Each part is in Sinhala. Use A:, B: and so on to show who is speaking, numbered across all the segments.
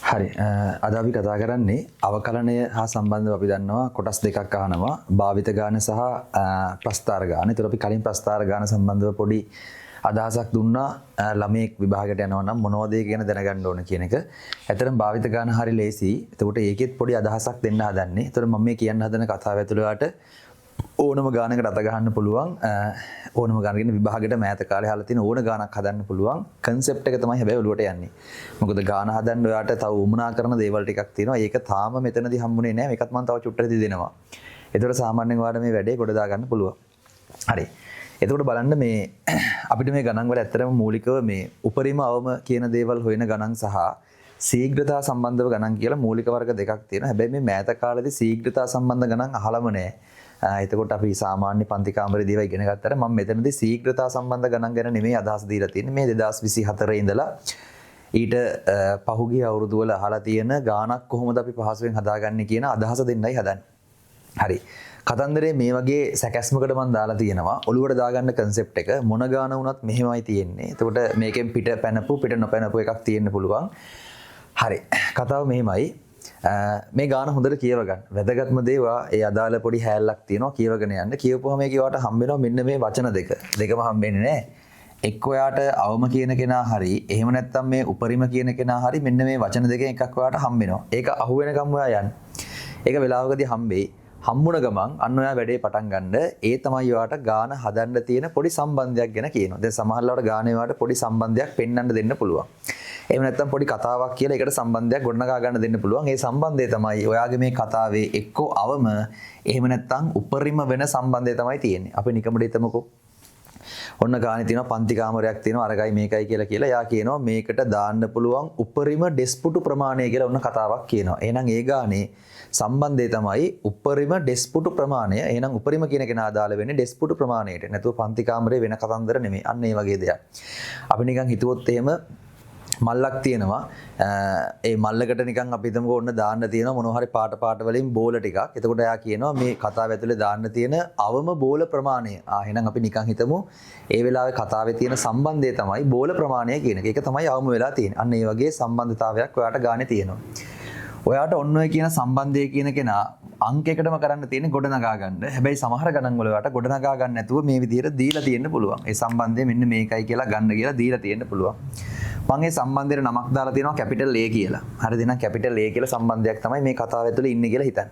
A: හරි අද අපි කතා කරන්නේ අවකලනය හා සම්බන්ධව අපි දන්නවා කොටස් දෙකක් අහනවා භාවිත ගාන සහ ප්‍රස්ථාර ගාන. ඒතර අපි කලින් ප්‍රස්ථාර ගාන සම්බන්ධව පොඩි අදහසක් දුන්නා ළමයෙක් විභාගයට යනවා නම් මොනවද ඒ ගැන දැනගන්න ඕන කියන එක. ඇත්තටම භාවිත ගාන හරි ලේසි. එතකොට ඒකෙත් පොඩි අදහසක් දෙන්න හදන්නේ. ඒතර මම මේ කියන්න හදන කතාව ඇතුළට ඕනම ගානකට අත ගහන්න පුළුවන් ඕනම ගානකින් විභාගයට මෑත කාලේ අහලා තියෙන ඕන ගානක් හදන්න පුළුවන් concept එක තමයි හැබැයි ඔලුවට යන්නේ. මොකද ගාන හදන්න ඔයාට තව උමනා කරන දේවල් ටිකක් තියෙනවා. ඒක තාම මෙතනදී හම්බුනේ නැහැ. මේකත් මම තව චුට්ටකදී දෙනවා. ඒතකොට සාමාන්‍යයෙන් ඔයාලට මේ වැඩේ කොට දා ගන්න පුළුවන්. හරි. එතකොට බලන්න මේ අපිට මේ ගණන් වල ඇත්තටම මූලිකව මේ උපරිම අවම කියන දේවල් හොයන ගණන් සහ ශීඝ්‍රතා සම්බන්ධව ගණන් කියලා මූලික වර්ග දෙකක් තියෙනවා. හැබැයි මේ මෑත කාලේදී ශීඝ්‍රතා සම්බන්ධ ගණන් අහලම නැහැ. එතකොට අපි සාමාන්‍ය පන්ති කාමරේ දේවල් ඉගෙන ගත්තාට මම මෙතනදී ශීඝ්‍රතා සම්බන්ධ ගණන් ගැන නෙමෙයි අදහස් දීලා තියෙන්නේ. මේ 2024 ඉඳලා ඊට පහුගිය අවුරුදු වල අහලා තියෙන ගාණක් කොහොමද අපි පහසුවෙන් හදාගන්නේ කියන අදහස දෙන්නයි හදන්නේ. හරි. කතන්දරේ මේ වගේ සැකැස්මකට මම දාලා තියෙනවා. ඔළුවට දාගන්න concept එක මොන ගාණ වුණත් මෙහෙමයි තියෙන්නේ. එතකොට මේකෙන් පිට පැනපු පිට නොපැනපු එකක් තියෙන්න පුළුවන්. හරි. කතාව මෙහෙමයි. මේ ගාන හොඳට කියව ගන්න. වැදගත්ම දේවා ඒ අදාළ පොඩි හැල්ලක් තියෙනවා කියවගෙන යන්න. කියවපුවම මේක වට හම්බ වෙනවා මෙන්න මේ වචන දෙක. දෙකම හම්බෙන්නේ නැහැ. එක්ක ඔයාට අවම කියන කෙනා හරි එහෙම නැත්නම් මේ උපරිම කියන කෙනා හරි මෙන්න මේ වචන දෙකෙන් එකක් ඔයාට හම්බ වෙනවා. ඒක අහු වෙනකම් ඔයා යන්න. ඒක වෙලාවකදී හම්බෙයි. හම්බුන ගමන් අන්න ඔයා වැඩේ පටන් ගන්න. ඒ තමයි ඔයාට ගාන හදන්න තියෙන පොඩි සම්බන්ධයක් ගැන කියනවා. දැන් සමහරවල්ලාට ගානේ ඔයාට පොඩි සම්බන්ධයක් පෙන්වන්න දෙන්න පුළුවන්. එහෙම නැත්නම් පොඩි කතාවක් කියලා ඒකට සම්බන්ධයක් ගොඩනගා ගන්න දෙන්න පුළුවන්. ඒ සම්බන්ධය තමයි ඔයාගේ මේ කතාවේ එක්කෝ අවම එහෙම නැත්නම් උපරිම වෙන සම්බන්ධය තමයි තියෙන්නේ. අපි නිකමඩ හිතමුකෝ. ඔන්න ගානේ තියෙනවා පන්ති කාමරයක් තියෙනවා අරගයි මේකයි කියලා එයා කියනවා මේකට දාන්න පුළුවන් උපරිම ඩෙස්පුටු ප්‍රමාණය කියලා ඔන්න කතාවක් කියනවා. එහෙනම් ඒ ගානේ සම්බන්ධය තමයි උපරිම ඩෙස්පුටු ප්‍රමාණය. එහෙනම් උපරිම කියන කෙනා අදාළ වෙන්නේ ඩෙස්පුටු ප්‍රමාණයට. නැතුව පන්ති කාමරේ වෙන කතන්දර නෙමෙයි. අන්න ඒ වගේ දෙයක්. අපි නිකන් හිතුවොත් එහෙම මල්ලක් තියෙනවා. ඒ මල්ලකට නිකන් අපි හිතමුකෝ ඔන්න දාන්න තියෙනවා මොනවා හරි පාට වලින් බෝල ටිකක්. එතකොට එයා කියනවා මේ කතාව ඇතුලේ දාන්න තියෙන අවම බෝල ප්‍රමාණය. එහෙනම් අපි නිකන් හිතමු ඒ වෙලාවේ කතාවේ තියෙන සම්බන්ධය තමයි බෝල ප්‍රමාණය කියන එක. ඒක තමයි අවම වෙලා තියෙන්නේ. අන්න ඒ වගේ සම්බන්ධතාවයක් ඔයාට ගානේ තියෙනවා. ඔයාට ඔන්න ඔය කියන සම්බන්ධය කියන කෙනා අංකයකටම කරන්න තියෙන්නේ ගොඩනගා ගන්න. හැබැයි සමහර ගණන් වල ඔයාට ගොඩනගා ගන්න නැතුව මේ විදිහට දීලා තියෙන්න පුළුවන්. ඒ සම්බන්ධය මෙන්න මේකයි කියලා ගන්න කියලා දීලා තියෙන්න පුළුවන්. මම ඒ සම්බන්ධයට නමක් දාලා තියෙනවා කැපිටල් A කියලා. හරිද? එහෙනම් කැපිටල් A කියලා සම්බන්ධයක් තමයි මේ කතාව ඇතුලේ ඉන්නේ කියලා හිතන්න.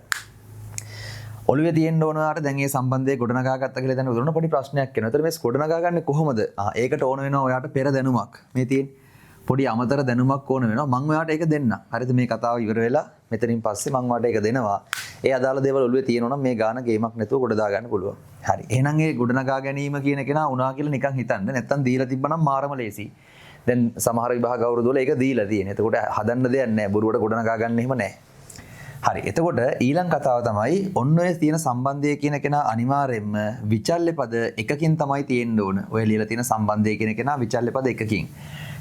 A: ඔළුවේ තියෙන්න ඕන ආර දැන් මේ සම්බන්ධය ගොඩනගා ගත්ත කියලා දැන් උදේන පොඩි ප්‍රශ්නයක් එනවා. ඒතර මේ ගොඩනගා ගන්නේ කොහොමද? ඒකට ඕන වෙනවා ඔයාට පෙර දැනුමක්. මේ තියෙන්නේ පොඩි අමතර දැනුමක් ඕන වෙනවා. මම ඔයාට ඒක දෙන්නම්. හරිද? මේ කතාව ඉවර වෙලා මෙතනින් පස්සේ මම ඔයාට ඒක දෙනවා. ඒ අදාළ දේවල් ඔළුවේ තියෙනවා නම් මේ ගාන ගේමක් නැතුව ගොඩ දා ගන්න පුළුවන්. හරි. එහෙනම් ඒ ගොඩනගා ගැනීම කියන කෙනා උනා කියලා නිකන් හිතන්න. නැත්තම් දීලා තිබ්බනම් මාරම ලේසි. දැන් සමහර විභාග අවුරුදු වල ඒක දීලා තියෙනවා. එතකොට හදන්න දෙයක් නැහැ. බොරුවට ගොඩනගා ගන්න එහෙම නැහැ. හරි. එතකොට ඊළඟ කතාව තමයි ඔන්න ඔය තියෙන සම්බන්ධය කියන කෙනා අනිවාර්යයෙන්ම විචල්්‍ය පද එකකින් තමයි තියෙන්න ඕන. ඔය ලියලා තියෙන සම්බන්ධය කියන කෙනා විචල්්‍ය පද එකකින්.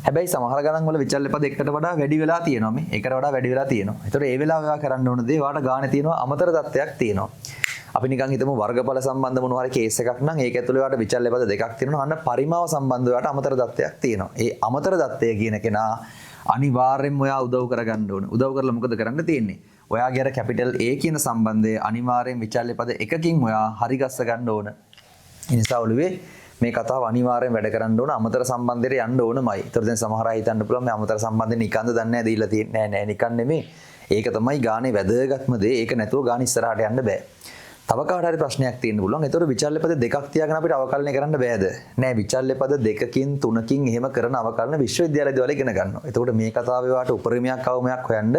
A: හැබැයි සමහර ගණන් වල විචල්්‍ය පද එකකට වඩා වැඩි වෙලා තියෙනවා මේ. ඒකට වඩා වැඩි වෙලා තියෙනවා. ඒතකොට ඒ වෙලාව ඔයා කරන්න ඕන දේ ඔයාට ගානේ තියෙනවා අමතර தත්ත්වයක් තියෙනවා. අපි නිකන් හිතමු වර්ගඵල සම්බන්ධ මොනවා හරි කේස් එකක් නම් ඒක ඇතුළේ ඔයාට විචල්්‍ය පද දෙකක් තියෙනවා. අන්න පරිමාව සම්බන්ධව ඔයාට අමතර தත්ත්වයක් තියෙනවා. ඒ අමතර தත්ත්වය කියන කෙනා අනිවාර්යෙන්ම ඔයා උදව් කරගන්න ඕන. උදව් කරලා මොකද කරන්න තියෙන්නේ? ඔයාගේ අර කැපිටල් A කියන සම්බන්ධය අනිවාර්යෙන් විචල්්‍ය පද එකකින් ඔයා හරි ගස්ස ගන්න ඕන. ඒ නිසා ඔළුවේ මේ කතාව අනිවාර්යෙන් වැඩ කරන්න ඕන අමතර සම්බන්ධයට යන්න ඕනමයි. ඒතර දැන් සමහර අය හිතන්න පුළුවන් මේ අමතර සම්බන්ධය නිකන්ද දන්නේ නැහැ දීලා තියෙන්නේ. නෑ නිකන් නෙමෙයි. ඒක තමයි ගානේ වැදගත්ම දේ. ඒක නැතුව ගාන ඉස්සරහට යන්න බෑ. තව කාට හරි ප්‍රශ්නයක් තියෙන්න පුළුවන්. ඒතර විචල්්‍ය පද දෙකක් තියාගෙන අපිට අවකලනය කරන්න බෑද? නෑ විචල්්‍ය පද දෙකකින් තුනකින් එහෙම කරන අවකලන විශ්වවිද්‍යාලයේදී වල ඉගෙන ගන්නවා. එතකොට මේ කතාවේ වාට උපරිමයක් අවමයක් හොයන්න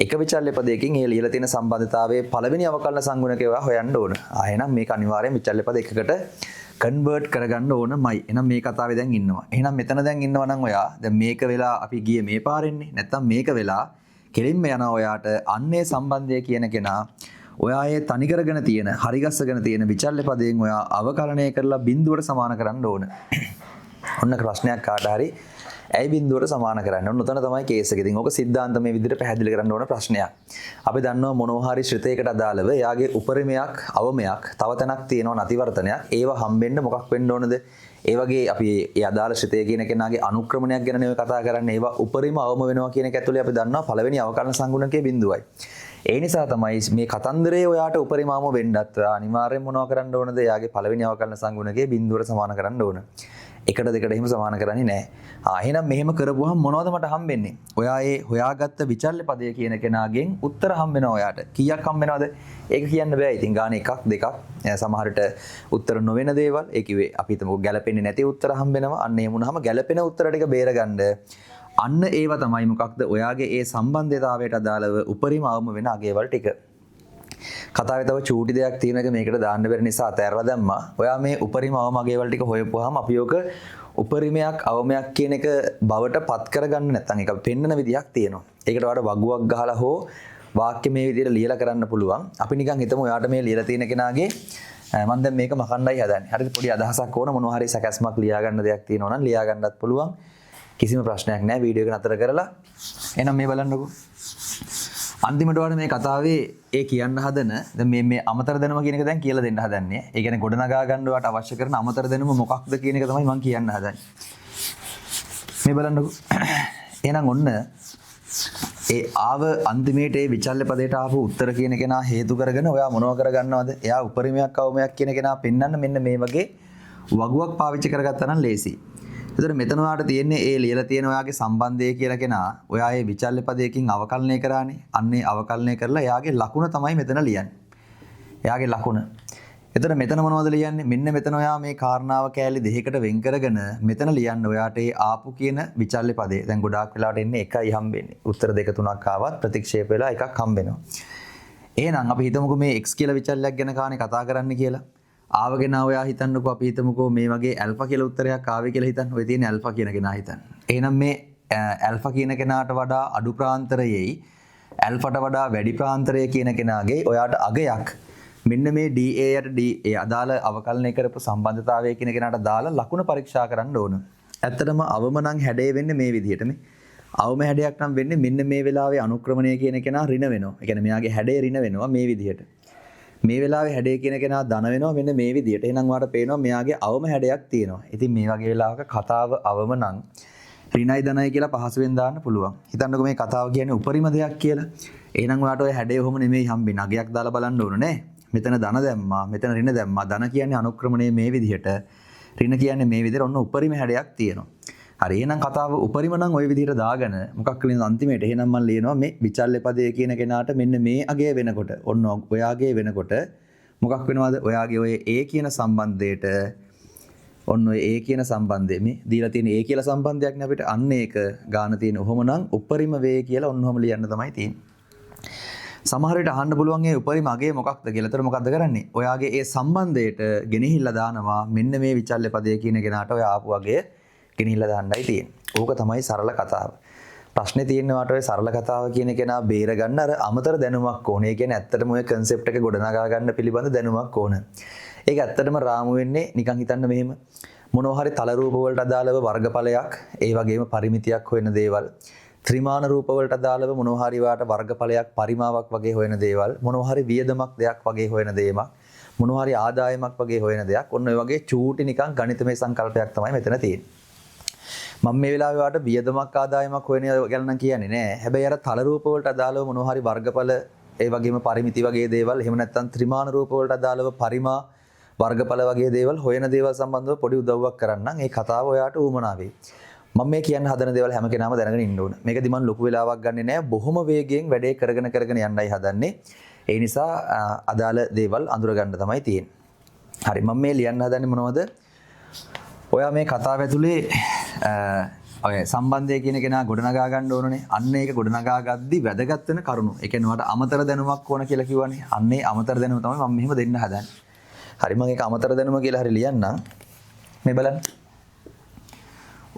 A: එක විචල්්‍ය පදයකින් ඒ ලියලා තියෙන සම්බන්ධතාවයේ පළවෙනි අවකලන සංගුණකය ඔයා හොයන්න ඕන. එහෙනම් මේක අනිවාර්යෙන් විචල්්‍ය පද එකකට කන්වර්ට් කරගන්න ඕනමයි. එහෙනම් මේ කතාවේ දැන් ඉන්නවා. එහෙනම් මෙතන දැන් ඉන්නවා නම් ඔයා දැන් මේක වෙලා අපි ගියේ මේ පාරෙන්නේ. නැත්තම් මේක වෙලා කෙලින්ම යනවා ඔයාට අන්නේ සම්බන්ධය කියන කෙනා ඔයා ඒ තනි කරගෙන තියෙන හරිගස්සගෙන තියෙන විචල්්‍ය පදයෙන් ඔයා අවකලනය කරලා බිඳුවට සමාන කරන්න ඕන. ඔන්න ප්‍රශ්නයක් කාට හරි ඇයි බිඳුවට සමාන කරන්නේ? ඔන්න උතන තමයි කේස් එක. ඉතින් ඕක සිද්ධාන්ත මේ විදිහට පැහැදිලි කරන්න ඕන ප්‍රශ්නයක්. අපි දන්නවා මොනවා හරි ශ්‍රිතයකට අදාළව එයාගේ උපරිමයක් අවමයක් තව තැනක් තියෙනවා නැතිවර්තනයක්. ඒව හම්බෙන්න මොකක් වෙන්න ඕනද? ඒ වගේ අපි ඒ අදාළ ශ්‍රිතය කියන කෙනාගේ අනුක්‍රමණයක් ගැන නෙවෙයි කතා කරන්නේ. ඒවා උපරිම අවම වෙනවා කියන එක ඇතුලේ අපි දන්නවා පළවෙනි අවකලන සංගුණකයේ බිඳුවයි. ඒ නිසා තමයි මේ කතන්දරේ ඔයාට උපරිම අවම වෙන්නත් අනිවාර්යෙන් මොනව කරන්න ඕනද? එයාගේ පළවෙනි අවකලන සංගුණකයේ බිඳුවට සමාන කරන්න ඕන. එකට දෙකට එහෙම සමාන කරන්නේ නැහැ. එහෙනම් මෙහෙම කරපුවහම මොනවද මට හම්බෙන්නේ? ඔයා ඒ හොයාගත්ත විචල්්‍ය පදය කියන කෙනාගෙන් උත්තර හම්බෙනවා ඔයාට. කීයක් හම්බෙනවද? ඒක කියන්න බෑ. ඉතින් ගාන එකක් දෙකක් සමහරට උත්තර නොවන දේවල් ඒ කිව්වේ අපි හිතමුකෝ ගැලපෙන්නේ නැති උත්තර හම්බෙනවා. අන්න එහෙම වුණාම ගැලපෙන උත්තර ටික බේරගන්න අන්න ඒව තමයි මොකක්ද? ඔයාගේ ඒ සම්බන්ධතාවයට අදාළව උපරිම අවම වෙන අගයවල් ටික. කතාවේ තව චූටි දෙයක් තියෙන එක මේකට දාන්න බැරි නිසා අතෑරලා දැම්මා. ඔයා මේ උපරිම අවම අගයවල් ටික හොයපුවාම අපි ඔක උපරිමයක් අවමයක් කියන එක බවට පත් කරගන්න නැත්නම් ඒක පෙන්නන විදියක් තියෙනවා. ඒකට ඔයාලට වගුවක් ගහලා හෝ වාක්‍ය මේ විදිහට ලියලා කරන්න පුළුවන්. අපි නිකන් හිතමු ඔයාට මේ ලියලා තියෙන කෙනාගේ මම දැන් මේක මකණ්ඩයි හදන්නේ. හරිද? පොඩි අදහසක් ඕන මොනවා හරි සැකස්මක් ලියා ගන්න දෙයක් තියෙනවා නම් ලියා ගන්නත් පුළුවන්. කිසිම ප්‍රශ්නයක් නැහැ. වීඩියෝ එක නතර කරලා එහෙනම් මේ බලන්නකෝ. අන්තිමට වඩා මේ කතාවේ ඒ කියන්න හදන දැන් මේ අමතර දැනුම කියන එක දැන් කියලා දෙන්න හදන්නේ. ඒ කියන්නේ ගොඩනගා ගන්න වට අවශ්‍ය කරන අමතර දැනුම මොකක්ද කියන එක තමයි මම කියන්න හදන්නේ. මේ බලන්නකෝ. එහෙනම් ඔන්න ඒ ආව අන්තිමේට ඒ විචල්්‍ය පදයට ආපු උත්තර කියන කෙනා හේතු කරගෙන ඔයා මොනව කරගන්නවද? එයා උපරිමයක් අවමයක් කියන කෙනා පෙන්වන්න මෙන්න මේ වගේ වගුවක් පාවිච්චි කරගත්තා නම් ලේසි. එතකොට මෙතන ඔයාට තියෙන්නේ ඒ ලියලා තියෙන ඔයාගේ සම්බන්ධය කියලා කෙනා ඔයා ඒ විචල්්‍ය පදයකින් අවකලනය කරානේ. අන්නේ අවකලනය කරලා එයාගේ ලකුණ තමයි මෙතන ලියන්නේ. එයාගේ ලකුණ. එතන මෙතන මොනවද ලියන්නේ? මෙන්න මෙතන ඔයා මේ කාරණාව කෑලි දෙකකට වෙන් කරගෙන මෙතන ලියන්න ඔයාට ඒ ආපු කියන විචල්්‍ය පදේ. දැන් ගොඩාක් වෙලාවට එන්නේ එකයි හම්බෙන්නේ. උත්තර දෙක තුනක් ආවත් ප්‍රතික්ෂේප වෙලා එකක් හම්බෙනවා. එහෙනම් අපි හිතමුකෝ මේ x කියලා විචල්්‍යයක් ගැන කානේ කතා කරන්න කියලා. ආවගෙන ඔයා හිතන්නකෝ අපි හිතමුකෝ මේ වගේ ඇල්ෆා කියලා උත්තරයක් ආවේ කියලා හිතන්න. ඔය තියෙන ඇල්ෆා කියන කෙනා හිතන්න. එහෙනම් මේ ඇල්ෆා කියන කෙනාට වඩා අඩු ප්‍රාන්තරයේයි ඇල්ෆාට වඩා වැඩි ප්‍රාන්තරය කියන කෙනාගේ ඔයාට අගයක් මෙන්න මේ DA යට D ඒ අදාළ අවකලනය කරපු සම්බන්ධතාවය කියන කෙනාට දාලා ලකුණ පරීක්ෂා කරන්න ඕන. ඇත්තටම අවම නම් හැඩය වෙන්නේ මේ විදිහට මේ. අවම හැඩයක් නම් වෙන්නේ මෙන්න මේ වෙලාවේ අනුක්‍රමණය කියන කෙනා ඍණ වෙනවා. ඒ කියන්නේ මෙයාගේ හැඩය ඍණ වෙනවා මේ විදිහට. මේ වෙලාවේ හැඩය කියන කෙනා ධන වෙනවා මෙන්න මේ විදිහට. එහෙනම් ඔයාලට පේනවා මෙයාගේ අවම හැඩයක් තියෙනවා. ඉතින් මේ වගේ වෙලාවක කතාව අවම නම් ඍණයි ධනයි කියලා පහසුවෙන් දාන්න පුළුවන්. හිතන්නකෝ මේ කතාව කියන්නේ උපරිම දෙයක් කියලා. එහෙනම් ඔයාලට ඔය හැඩය ඔහොම නෙමෙයි හම්බෙන්නේ. අගයක් දාලා බලන්න ඕන නේ. මෙතන ධන දැම්මා, මෙතන ඍණ දැම්මා. ධන කියන්නේ අනුක්‍රමණය මේ විදිහට. ඍණ කියන්නේ මේ විදිහට. ඔන්න උපරිම හැඩයක් තියෙනවා. හරි එහෙනම් කතාව උපරිම නම් ওই විදිහට දාගෙන මොකක් කලින්ද අන්තිමේට එහෙනම් මම ලියනවා මේ විචල්්‍ය පදයේ කියන කෙනාට මෙන්න මේ අගය වෙනකොට ඔන්න ඔයාගේ වෙනකොට මොකක් වෙනවද? ඔයාගේ ඔය A කියන සම්බන්ධයට ඔන්න ඔය A කියන සම්බන්ධය මේ දීලා තියෙන A කියලා සම්බන්ධයක් නේ අපිට අන්න ඒක ගාන තියෙන ඔහොම නම් උපරිම වේ කියලා ඔන්න ඔහොම ලියන්න තමයි තියෙන්නේ. සමහර විට අහන්න පුළුවන් ඒ උපරිම අගය මොකක්ද කියලා. ඒතර මොකද්ද කරන්නේ? ඔයාගේ ඒ සම්බන්ධයට ගෙනහිල්ලා දානවා මෙන්න මේ විචල්්‍ය පදයේ කියන කෙනාට ඔය ආපු අගය ගෙනහිල්ලා දාන්නයි තියෙන්නේ. ඕක තමයි සරල කතාව. ප්‍රශ්නේ තියෙන්නේ වාට ඔය සරල කතාව කියන කෙනා බේර ගන්න අර අමතර දැනුමක් ඕනේ. ඒ කියන්නේ ඇත්තටම ඔය concept එක ගොඩනගා ගන්න පිළිබඳ දැනුමක් ඕන. ඒක ඇත්තටම රාමු වෙන්නේ නිකන් හිතන්න මෙහෙම. මොනවා හරි තල රූප වලට අදාළව වර්ගඵලයක්, ඒ වගේම පරිමිතියක් හොයන දේවල්. ත්‍රිමාන රූප වලට අදාළව මොනවා හරි වාට වර්ගඵලයක්, පරිමාවක් වගේ හොයන දේවල්. මොනවා හරි වියදමක් දෙයක් වගේ හොයන දේමක්. මොනවා හරි ආදායමක් වගේ හොයන දෙයක්. ඔන්න ඔය වගේ චූටි නිකන් ගණිතමය සංකල්පයක් තමයි මෙතන තියෙන්නේ. මම මේ වෙලාවේ වාට වියදමක් ආදායමක් හොයන ගැන නම් කියන්නේ නෑ. හැබැයි අර තල රූප වලට අදාළව මොනවා හරි වර්ගඵල, ඒ වගේම පරිමිති වගේ දේවල්, එහෙම නැත්නම් ත්‍රිමාන රූප වලට අදාළව පරිමා වර්ගඵල වගේ දේවල් හොයන දේවල් සම්බන්ධව පොඩි උදව්වක් කරන්නම්. ඒ කතාව ඔයාට උවමනා වෙයි. මම මේ කියන්න හදන දේවල් හැම කෙනාම දැනගෙන ඉන්න ඕන. මේකදී මම ලොකු වෙලාවක් ගන්නෙ නෑ. බොහොම වේගයෙන් වැඩේ කරගෙන යන්නයි හදන්නේ. ඒ නිසා අදාළ දේවල් අඳුර ගන්න තමයි තියෙන්නේ. හරි මම මේ ලියන්න හදන්නේ මොනවද? ඔයා මේ කතාව ඇතුලේ ඔය සම්බන්ධය කියන කෙනා ගොඩනගා ගන්න ඕනනේ. අන්න ඒක ගොඩනගා ගද්දි වැදගත් වෙන කරුණු. ඒ කියන්නේ ඔයාට අමතර දැනුමක් ඕන කියලා කිව්වනේ. අන්නේ අමතර දැනුම තමයි මම මෙහෙම දෙන්න හදන්නේ. හරි මම ඒක අමතර දැනුම කියලා හරි ලියන්නම්. මේ බලන්න.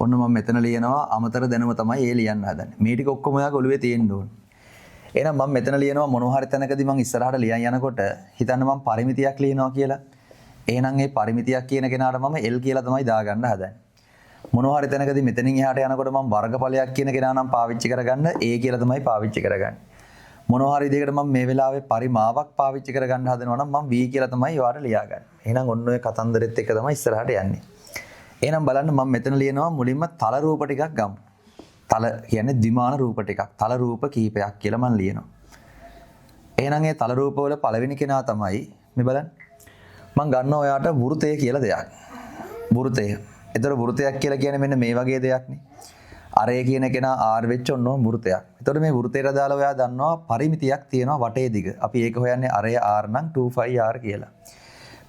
A: ඔන්න මම මෙතන ලියනවා අමතර දැනුම තමයි ඒ ලියන්න හදන්නේ. මේ ටික ඔක්කොම ඔයාගේ ඔළුවේ තියෙන්න ඕන. එහෙනම් මම මෙතන ලියනවා මොනවා හරි තැනකදී මම ඉස්සරහට ලියන් යනකොට හිතන්න මම පරිමිතියක් ලියනවා කියලා. එහෙනම් මේ පරිමිතියක් කියන කෙනාට මම L කියලා තමයි දාගන්න හදන්නේ. මොනවා හරි තැනකදී මෙතනින් එහාට යනකොට මම වර්ගඵලයක් කියන කෙනා නම් පාවිච්චි කරගන්න A කියලා තමයි පාවිච්චි කරගන්නේ. මොනවා හරි දෙයකට මම මේ වෙලාවේ පරිමාවක් පාවිච්චි කරගන්න හදනවා නම් මම V කියලා තමයි ඔයාලට ලියාගන්නේ. එහෙනම් ඔන්න ඔය කතන්දරෙත් එක තමයි ඉස්සරහට යන්නේ. එහෙනම් බලන්න මම මෙතන ලියනවා මුලින්ම තල රූප ටිකක් ගමු. තල කියන්නේ ද්විමාන රූප ටිකක්. තල රූප කීපයක් කියලා මම ලියනවා. එහෙනම් ඒ තල රූප වල පළවෙනි කෙනා තමයි මේ බලන්න. මම ගන්නවා ඔයාට වෘතය කියලා දෙයක්. වෘතය. ඒතර වෘතයක් කියලා කියන්නේ මෙන්න මේ වගේ දෙයක්නේ. අරය කියන කෙනා R වෙච්ච ඔන්නෝම වෘතයක්. ඒතකොට මේ වෘතයට දාලා ඔයා දන්නවා පරිමිතියක් තියෙනවා වටේ දිග. අපි ඒක හොයන්නේ අරය R නම් 2πr කියලා.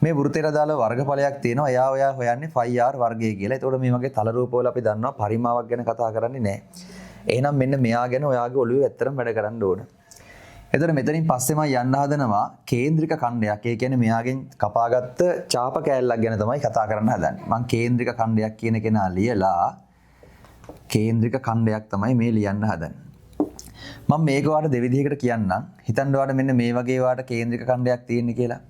A: මේ වෘතයට දාලා වර්ගඵලයක් තියෙනවා. එයා හොයන්නේ 5r වර්ගය කියලා. ඒතකොට මේ වගේ තල රූප වල අපි දන්නවා පරිමාවක් ගැන කතා කරන්නේ නැහැ. එහෙනම් මෙන්න මෙයා ගැන ඔයාගේ ඔළුවේ ඇත්තටම වැඩ කරන්න ඕන. එතකොට මෙතනින් පස්සේ මම යන්න හදනවා කේන්ද්‍රික ඛණ්ඩයක්. ඒ කියන්නේ මෙයාගෙන් කපාගත්ත ඡාප කෑල්ලක් ගැන තමයි කතා කරන්න හදන්නේ. මම කේන්ද්‍රික ඛණ්ඩයක් කියන කෙනා ලියලා කේන්ද්‍රික ඛණ්ඩයක් තමයි මේ ලියන්න හදන්නේ. මම මේක ඔයාලට දෙවිදිහකට කියන්නම්. හිතන්න ඔයාලට මෙන්න මේ වගේ ඔයාලට කේන්ද්‍රික ඛණ්ඩයක් තියෙන්නේ කියලා.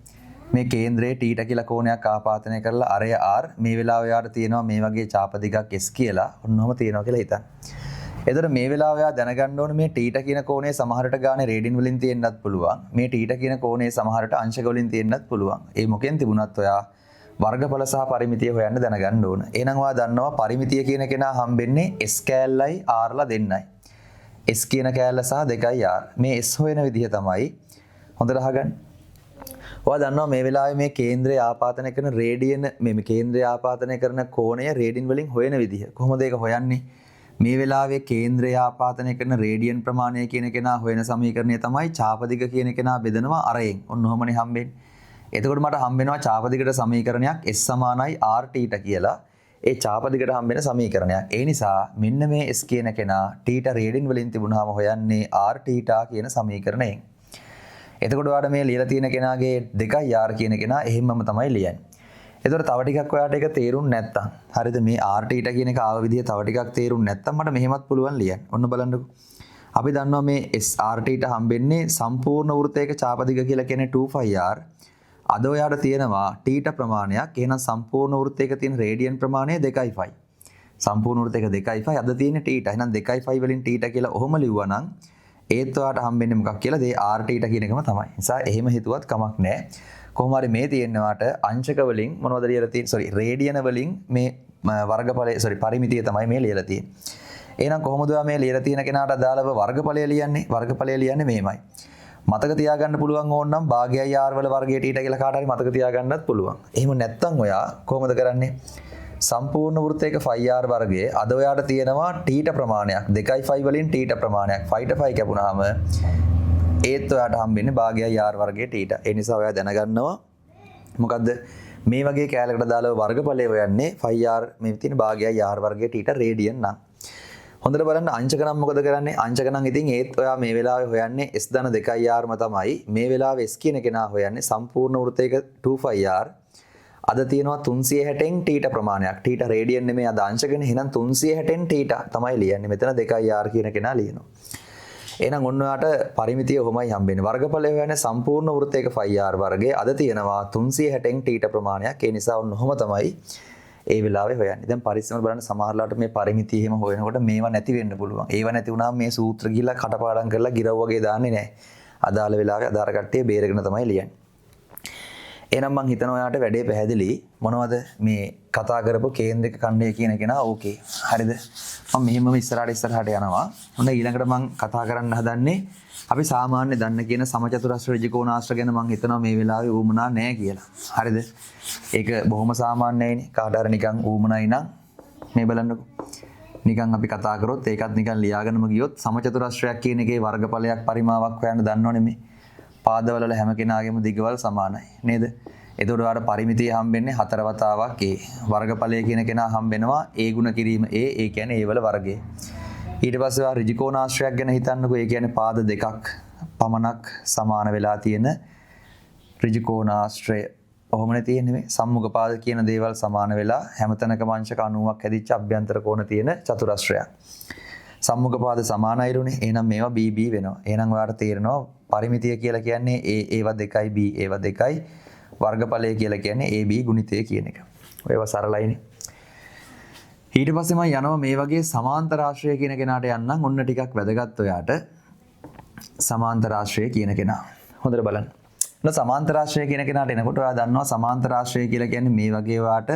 A: මේ කේන්ද්‍රයේ θ කියලා කෝණයක් ආපාතනය කරලා අරය r මේ වෙලාව ඔයාලට තියෙනවා මේ වගේ ඡාප දිගක් s කියලා. ඔන්නෝම තියෙනවා කියලා හිතන්න. එතකොට මේ වෙලාව ඔයා දැනගන්න ඕනේ මේ θ කියන කෝණය සමහරට ගානේ රේඩියන් වලින් තියෙන්නත් පුළුවන්. මේ θ කියන කෝණය සමහරට අංශක වලින් තියෙන්නත් පුළුවන්. ඒ මොකෙන් තිබුණත් ඔයා වර්ගඵල සහ පරිමිතිය හොයන්න දැනගන්න ඕන. එහෙනම් ඔයා දන්නවා පරිමිතිය කියන කෙනා හම්බෙන්නේ s කෑල්ලයි r ලා දෙන්නයි. s කියන කෑල්ල සහ 2r. මේ s හොයන විදිහ තමයි හොඳට අහගන්න. ඔයා දන්නවා මේ වෙලාවේ මේ කේන්ද්‍රය ආපාතනය කරන රේඩියන් මේ කේන්ද්‍රය ආපාතනය කරන කෝණය රේඩියන් වලින් හොයන විදිහ. කොහොමද ඒක හොයන්නේ? මේ වෙලාවේ කේන්ද්‍රය ආපාතනය කරන රේඩියන් ප්‍රමාණය කියන කෙනා හොයන සමීකරණය තමයි ඡාපදිග කියන කෙනා බෙදනවා අරයෙන්. ඔන්න ඔහමනේ හම්බෙන්නේ. එතකොට මට හම්බෙනවා ඡාපදිගට සමීකරණයක් s සමානයි r θ කියලා. ඒ ඡාපදිගට හම්බෙන සමීකරණයක්. ඒ නිසා මෙන්න මේ s කියන කෙනා θ රේඩියන් වලින් තිබුණාම හොයන්නේ r θ කියන සමීකරණයෙන්. එතකොට ඔයාලට මේ ලියලා තියෙන කෙනාගේ 2r කියන කෙනා එහෙමම තමයි ලියන්නේ. එතකොට තව ටිකක් ඔයාලට ඒක තේරුම් නැත්තම් හරිද මේ r θ කියන එක ආව විදිය තව ටිකක් තේරුම් නැත්තම් මට මෙහෙමත් පුළුවන් ලියන්න. ඔන්න බලන්නකෝ. අපි දන්නවා මේ r θ හම්බෙන්නේ සම්පූර්ණ වෘත්තයක ඡාපදිග කියලා කියන්නේ 2πr. අද ඔයාලට තියෙනවා θ ප්‍රමාණයක්. එහෙනම් සම්පූර්ණ වෘත්තයක තියෙන රේඩියන් ප්‍රමාණය 2π. සම්පූර්ණ වෘත්තයක 2π අද තියෙන්නේ θ. එහෙනම් 2π වලින් θ කියලා ඔහොම ලිව්වනම් ඒත් ඔයාලට හම්බෙන්නේ මොකක් කියලා දේ r θ කියන එකම තමයි. නිසා එහෙම හිතුවත් කමක් නැහැ. කොහොම හරි මේ තියෙනවාට අංශක වලින් මොනවද ලියලා තියෙන්නේ? රේඩියන වලින් මේ වර්ගඵලය පරිමිතිය තමයි මේ ලියලා තියෙන්නේ. එහෙනම් කොහොමද ඔයා මේ ලියලා තියෙන කෙනාට අදාළව වර්ගඵලය ලියන්නේ? වර්ගඵලය ලියන්නේ මෙහෙමයි. මතක තියාගන්න පුළුවන් ඕන නම් භාගයයි r වල වර්ගයට ඊට කියලා කාට හරි මතක තියාගන්නත් පුළුවන්. එහෙම නැත්නම් ඔයා කොහොමද කරන්නේ? සම්පූර්ණ වෘත්තයක 5r වර්ගයේ අද ඔයාට තියෙනවා θ ප්‍රමාණයක් 2π වලින් θ ප්‍රමාණයක් 5ට 5 කැපුණාම ඒත් ඔයාට හම්බෙන්නේ භාගයයි r වර්ගයේ θ. ඒ නිසා ඔයා දැනගන්නවා මොකද්ද මේ වගේ කැලයකට දාලා වර්ගඵලය හොයන්නේ 5r මේ තියෙන භාගයයි r වර්ගයේ θ රේඩියන් නම්. හොඳට බලන්න අංශක නම් මොකද කරන්නේ? අංශක නම් ඉතින් ඒත් ඔයා මේ වෙලාවේ හොයන්නේ s ධන 2r ම තමයි. මේ වෙලාවේ s කියන කෙනා හොයන්නේ සම්පූර්ණ වෘත්තයක 2πr. අද තියෙනවා 360න් θ ප්‍රමාණයක්. θ රේඩියන් නෙමෙයි අද අංශකනේ. එහෙනම් 360න් θ තමයි ලියන්නේ. මෙතන 2r කියන කෙනා ලියනවා. එහෙනම් ඔන්න ඔයාට පරිමිතිය ඔහොමයි හම්බෙන්නේ. වර්ගඵලය හොයන්නේ සම්පූර්ණ වෘත්තයක 5r වර්ගයේ අද තියෙනවා 360න් θ ප්‍රමාණයක්. ඒ නිසා ඔන්න ඔහොම තමයි ඒ වෙලාවේ හොයන්නේ. දැන් පරිස්සමෙන් බලන්න සමහරලාට මේ පරිමිතිය එහෙම හොයනකොට මේවා නැති වෙන්න පුළුවන්. ඒවා නැති වුණාම මේ සූත්‍ර ගිහිල්ලා කටපාඩම් කරලා ගිරව් වගේ දාන්නේ නැහැ. අදාළ වෙලාවේ අදාළ කට්ටිය බේරගෙන තමයි ලියන්නේ. එහෙනම් මං හිතනවා ඔයාට වැඩේ පැහැදිලි. මොනවද මේ කතා කරපු කේන්ද්‍රික ඛණ්ඩය කියන කෙනා ඕකේ. හරිද? මම මෙහෙමම ඉස්සරහට යනවා. ඔන්න ඊළඟට මං කතා කරන්න හදන්නේ අපි සාමාන්‍ය දන්න කියන සමචතුරස්‍ර ඍජුකෝණාශ්‍ර ගැන මං හිතනවා මේ වෙලාවේ ඌමනා නැහැ කියලා. හරිද? ඒක බොහොම සාමාන්‍යයිනේ. කාට හරි නිකන් ඌමනයි නම් මේ බලන්නකෝ. නිකන් අපි කතා කරොත් ඒකත් නිකන් ලියාගෙනම ගියොත් සමචතුරස්‍රයක් කියන එකේ වර්ගඵලයක් පරිමාවක් හොයන්න දන්නවනේ මේ. පාදවල වල හැම කෙනාගේම දිගවල් සමානයි නේද? එතකොට ඔයාලට පරිමිතිය හම්බෙන්නේ 4 වතාවක් a. වර්ගඵලය කියන කෙනා හම්බෙනවා a ගුණ කිරීම a. ඒ කියන්නේ a වල වර්ගය. ඊට පස්සේ ඔයා ඍජුකෝණාශ්‍රයක් ගැන හිතන්නකෝ. ඒ කියන්නේ පාද දෙකක් පමණක් සමාන වෙලා තියෙන ඍජුකෝණාශ්‍රය. ඔහොමනේ තියෙන්නේ මේ සම්මුඛ පාද කියන දේවල් සමාන වෙලා හැමතැනකම අංශක 90ක් හැදිච්ච අභ්‍යන්තර කෝණ තියෙන චතුරස්‍රයක්. සම්මුඛ පාද සමානයිරුනේ. එහෙනම් මේවා BB වෙනවා. එහෙනම් ඔයාලට තේරෙනවා පරිමිතිය කියලා කියන්නේ A ඒවා 2යි B ඒවා 2යි වර්ගඵලය කියලා කියන්නේ AB ගුණිතය කියන එක. ඒවා සරලයිනේ. ඊට පස්සේ මම යනවා මේ වගේ සමාන්තර ආශ්‍රය කියන කෙනාට යන්නම්. ඔන්න ටිකක් වැදගත් ඔයාට. සමාන්තර ආශ්‍රය කියන කෙනා. හොඳට බලන්න. ඔන්න සමාන්තර ආශ්‍රය කියන කෙනාට එනකොට ඔයා දන්නවා සමාන්තර ආශ්‍රය කියලා කියන්නේ මේ වගේ ඔයාට